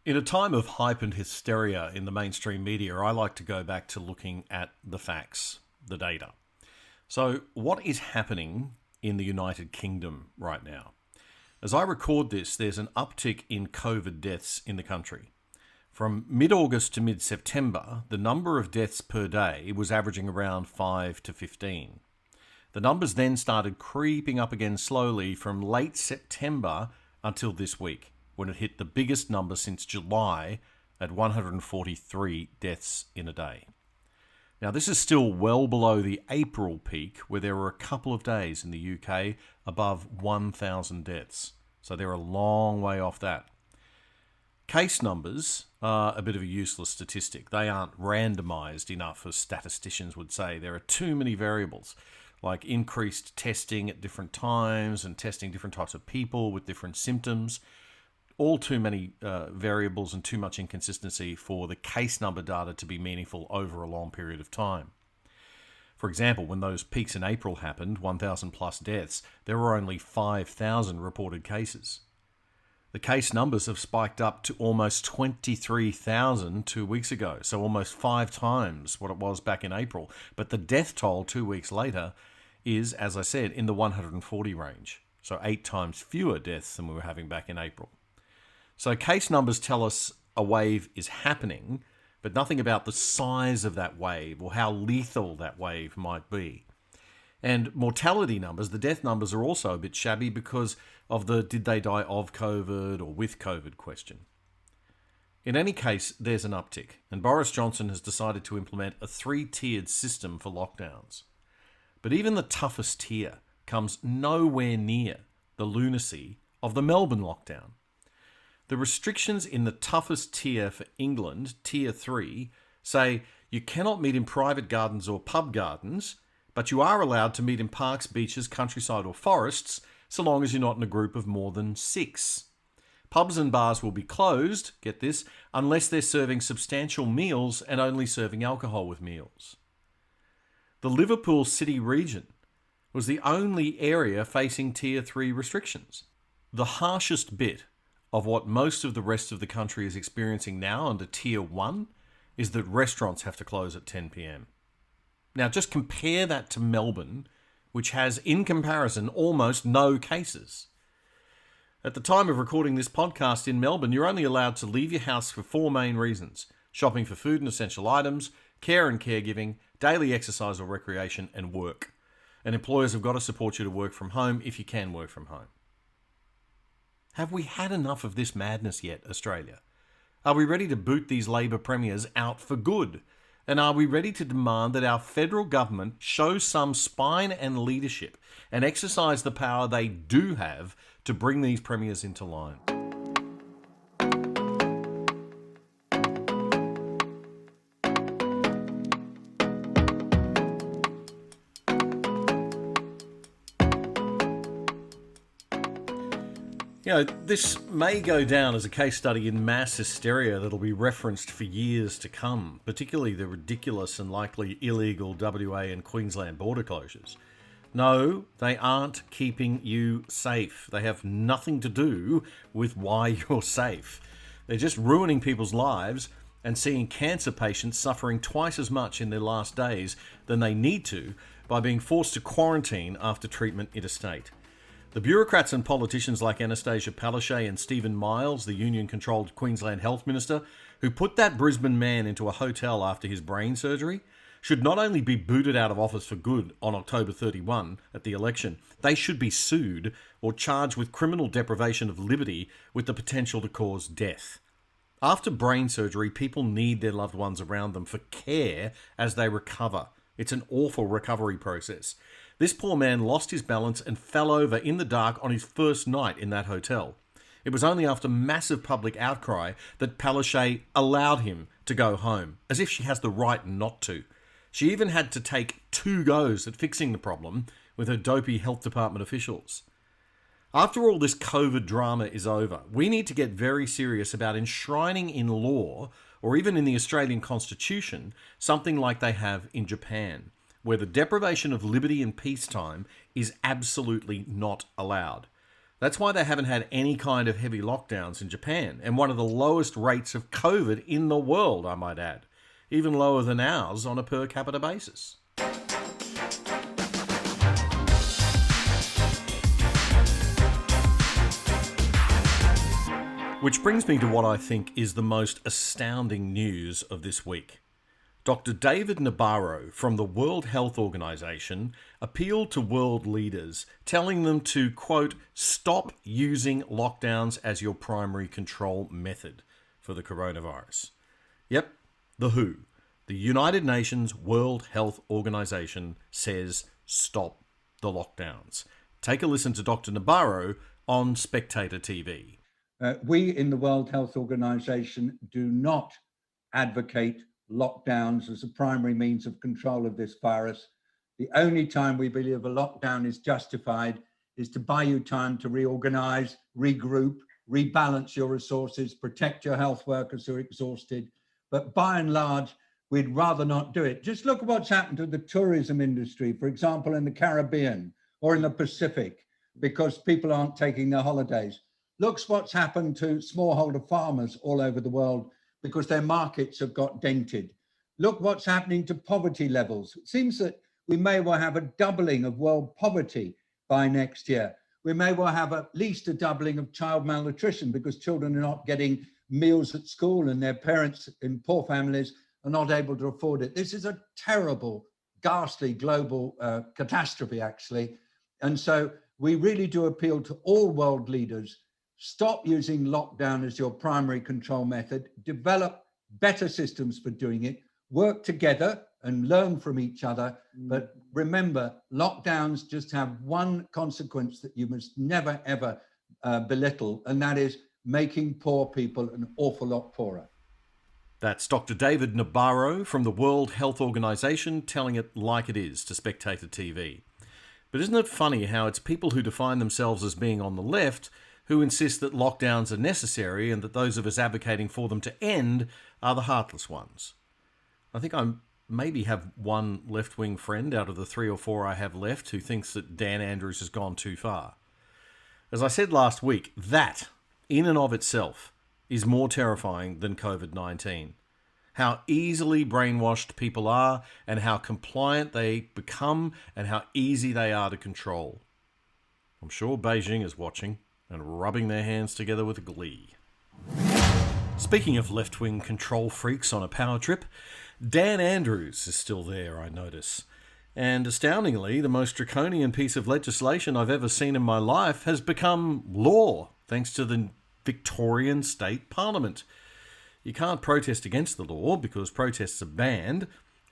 In a time of hype and hysteria in the mainstream media, I like to go back to looking at the facts, the data. So, what is happening in the United Kingdom right now? As I record this, there's an uptick in COVID deaths in the country. From mid August to mid September, the number of deaths per day was averaging around 5 to 15. The numbers then started creeping up again slowly from late September until this week, when it hit the biggest number since July at 143 deaths in a day. Now, this is still well below the April peak, where there were a couple of days in the UK above 1,000 deaths. So they're a long way off that. Case numbers are a bit of a useless statistic. They aren't randomised enough, as statisticians would say. There are too many variables, like increased testing at different times and testing different types of people with different symptoms. All too many variables and too much inconsistency for the case number data to be meaningful over a long period of time. For example, when those peaks in April happened, 1,000 plus deaths, there were only 5,000 reported cases. The case numbers have spiked up to almost 23,000 2 weeks ago, so almost 5 times what it was back in April. But the death toll 2 weeks later is, as I said, in the 140 range, so 8 times fewer deaths than we were having back in April. So case numbers tell us a wave is happening, but nothing about the size of that wave or how lethal that wave might be. And mortality numbers, the death numbers, are also a bit shabby because of the did they die of COVID or with COVID question. In any case, there's an uptick, and Boris Johnson has decided to implement a 3-tiered system for lockdowns. But even the toughest tier comes nowhere near the lunacy of the Melbourne lockdown. The restrictions in the toughest tier for England, Tier 3, say you cannot meet in private gardens or pub gardens, but you are allowed to meet in parks, beaches, countryside or forests, so long as you're not in a group of more than 6. Pubs and bars will be closed, get this, unless they're serving substantial meals and only serving alcohol with meals. The Liverpool City region was the only area facing Tier 3 restrictions. The harshest bit of what most of the rest of the country is experiencing now under Tier 1 is that restaurants have to close at 10 p.m. Now, just compare that to Melbourne, which has, in comparison, almost no cases. At the time of recording this podcast in Melbourne, you're only allowed to leave your house for 4 main reasons: shopping for food and essential items, care and caregiving, daily exercise or recreation, and work. And employers have got to support you to work from home if you can work from home. Have we had enough of this madness yet, Australia? Are we ready to boot these Labor premiers out for good? And are we ready to demand that our federal government show some spine and leadership and exercise the power they do have to bring these premiers into line? You know, this may go down as a case study in mass hysteria that'll be referenced for years to come, particularly the ridiculous and likely illegal WA and Queensland border closures. No, they aren't keeping you safe. They have nothing to do with why you're safe. They're just ruining people's lives and seeing cancer patients suffering twice as much in their last days than they need to by being forced to quarantine after treatment interstate. The bureaucrats and politicians like Anastasia Palaszczuk and Stephen Miles, the union-controlled Queensland Health Minister, who put that Brisbane man into a hotel after his brain surgery, should not only be booted out of office for good on October 31 at the election, they should be sued or charged with criminal deprivation of liberty with the potential to cause death. After brain surgery, people need their loved ones around them for care as they recover. It's an awful recovery process. This poor man lost his balance and fell over in the dark on his first night in that hotel. It was only after massive public outcry that Palaszczuk allowed him to go home, as if she has the right not to. She even had to take 2 goes at fixing the problem with her dopey health department officials. After all this COVID drama is over, we need to get very serious about enshrining in law, or even in the Australian Constitution, something like they have in Japan, where the deprivation of liberty in peacetime is absolutely not allowed. That's why they haven't had any kind of heavy lockdowns in Japan, and one of the lowest rates of COVID in the world, I might add, even lower than ours on a per capita basis. Which brings me to what I think is the most astounding news of this week. Dr. David Nabarro from the World Health Organization appealed to world leaders, telling them to, quote, stop using lockdowns as your primary control method for the coronavirus. Yep, the WHO, the United Nations World Health Organization, says stop the lockdowns. Take a listen to Dr. Nabarro on Spectator TV. We in the World Health Organization do not advocate lockdowns as a primary means of control of this virus. The only time we believe a lockdown is justified is to buy you time to reorganize, regroup, rebalance your resources, protect your health workers who are exhausted. But by and large, we'd rather not do it. Just look at what's happened to the tourism industry, for example, in the Caribbean or in the Pacific, because people aren't taking their holidays. Look what's happened to smallholder farmers all over the world because their markets have got dented. Look what's happening to poverty levels. It seems that we may well have a doubling of world poverty by next year. We may well have at least a doubling of child malnutrition because children are not getting meals at school and their parents in poor families are not able to afford it. This is a terrible, ghastly global catastrophe, actually. And so we really do appeal to all world leaders. Stop using lockdown as your primary control method. Develop better systems for doing it. Work together and learn from each other. But remember, lockdowns just have one consequence that you must never, ever belittle, and that is making poor people an awful lot poorer. That's Dr. David Nabarro from the World Health Organization telling it like it is to Spectator TV. But isn't it funny how it's people who define themselves as being on the left who insist that lockdowns are necessary and that those of us advocating for them to end are the heartless ones? I think I maybe have one left-wing friend out of the 3 or 4 I have left who thinks that Dan Andrews has gone too far. As I said last week, that, in and of itself, is more terrifying than COVID-19. How easily brainwashed people are and how compliant they become and how easy they are to control. I'm sure Beijing is watching and rubbing their hands together with glee. Speaking of left-wing control freaks on a power trip, Dan Andrews is still there, I notice. And astoundingly, the most draconian piece of legislation I've ever seen in my life has become law, thanks to the Victorian State Parliament. You can't protest against the law because protests are banned,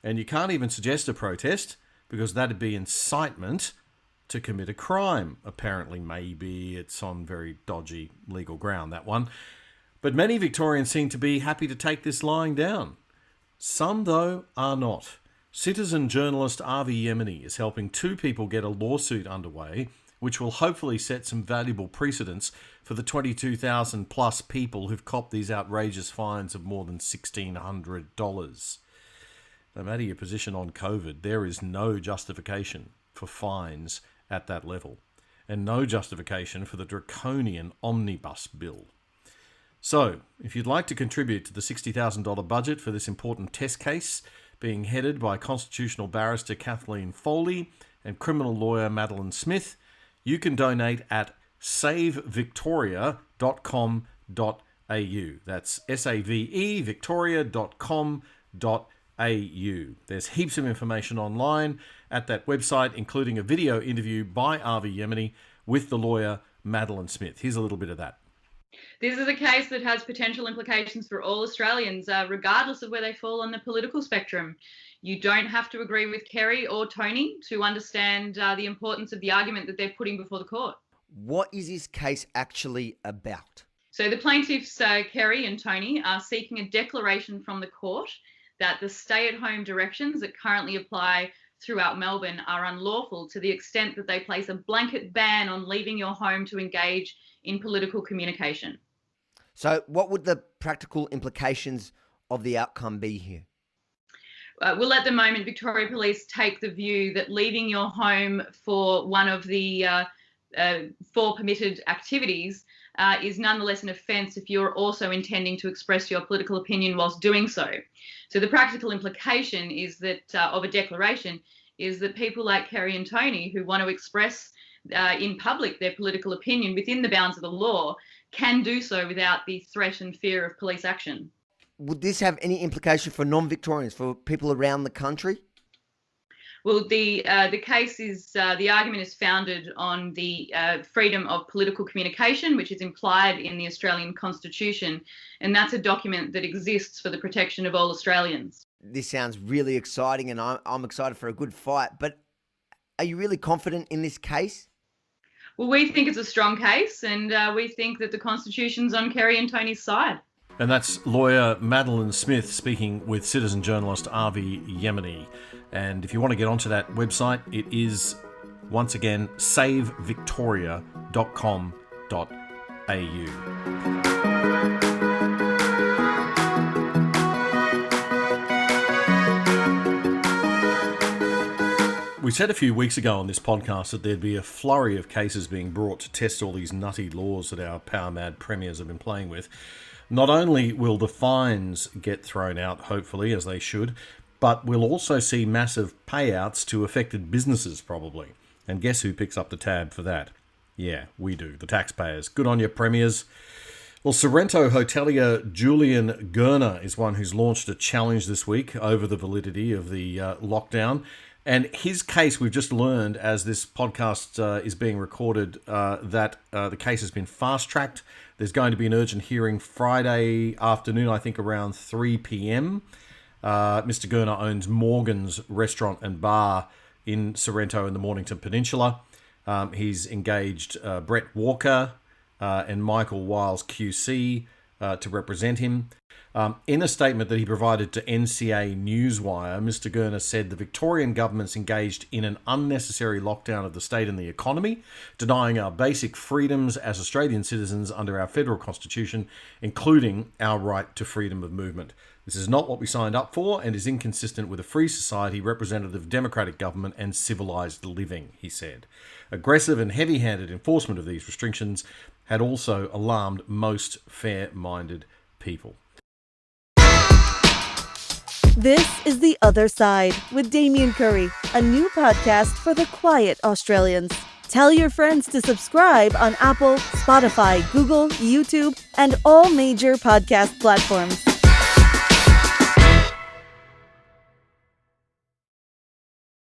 and you can't even suggest a protest because that'd be incitement to commit a crime. Apparently, maybe it's on very dodgy legal ground, that one. But many Victorians seem to be happy to take this lying down. Some, though, are not. Citizen journalist Avi Yemeni is helping 2 people get a lawsuit underway, which will hopefully set some valuable precedents for the 22,000 plus people who've copped these outrageous fines of more than $1,600. No matter your position on COVID, there is no justification for fines at that level, and no justification for the draconian omnibus bill. So, if you'd like to contribute to the $60,000 budget for this important test case, being headed by constitutional barrister Kathleen Foley and criminal lawyer Madeline Smith, you can donate at savevictoria.com.au. That's SAVE victoria.com.au. There's heaps of information online at that website, including a video interview by Avi Yemeni with the lawyer Madeline Smith. Here's a little bit of that. This is a case that has potential implications for all Australians, regardless of where they fall on the political spectrum. You don't have to agree with Kerry or Tony to understand the importance of the argument that they're putting before the court. What is this case actually about? So the plaintiffs, Kerry and Tony, are seeking a declaration from the court that the stay-at-home directions that currently apply throughout Melbourne are unlawful to the extent that they place a blanket ban on leaving your home to engage in political communication. So what would the practical implications of the outcome be here? Well, at the moment, Victoria Police take the view that leaving your home for one of the for permitted activities is nonetheless an offence if you're also intending to express your political opinion whilst doing so. So the practical implication is that of a declaration is that people like Kerry and Tony who want to express in public their political opinion within the bounds of the law can do so without the threat and fear of police action. Would this have any implication for non-Victorians, for people around the country? Well, the case is, the argument is founded on the freedom of political communication, which is implied in the Australian Constitution, and that's a document that exists for the protection of all Australians. This sounds really exciting, and I'm excited for a good fight, but are you really confident in this case? Well, we think it's a strong case, and we think that the Constitution's on Kerry and Tony's side. And that's lawyer Madeline Smith speaking with citizen journalist Avi Yemeni. And if you want to get onto that website, it is, once again, savevictoria.com.au. We said a few weeks ago on this podcast that there'd be a flurry of cases being brought to test all these nutty laws that our power-mad premiers have been playing with. Not only will the fines get thrown out, hopefully, as they should, but we'll also see massive payouts to affected businesses, probably. And guess who picks up the tab for that? Yeah, we do, the taxpayers. Good on your premiers. Well, Sorrento hotelier Julian Gurner is one who's launched a challenge this week over the validity of the lockdown. And his case, we've just learned as this podcast is being recorded, that the case has been fast-tracked. There's going to be an urgent hearing Friday afternoon, I think around 3 p.m. Mr. Gurner owns Morgan's Restaurant and Bar in Sorrento in the Mornington Peninsula. He's engaged Brett Walker and Michael Wiles QC to represent him. In a statement that he provided to NCA Newswire, Mr. Gurner said the Victorian government's engaged in an unnecessary lockdown of the state and the economy, denying our basic freedoms as Australian citizens under our federal constitution, including our right to freedom of movement. This is not what we signed up for and is inconsistent with a free society, representative democratic government and civilised living, he said. Aggressive and heavy-handed enforcement of these restrictions had also alarmed most fair-minded people. This is The Other Side with Damien Curry, a new podcast for the quiet Australians. Tell your friends to subscribe on Apple, Spotify, Google, YouTube, and all major podcast platforms.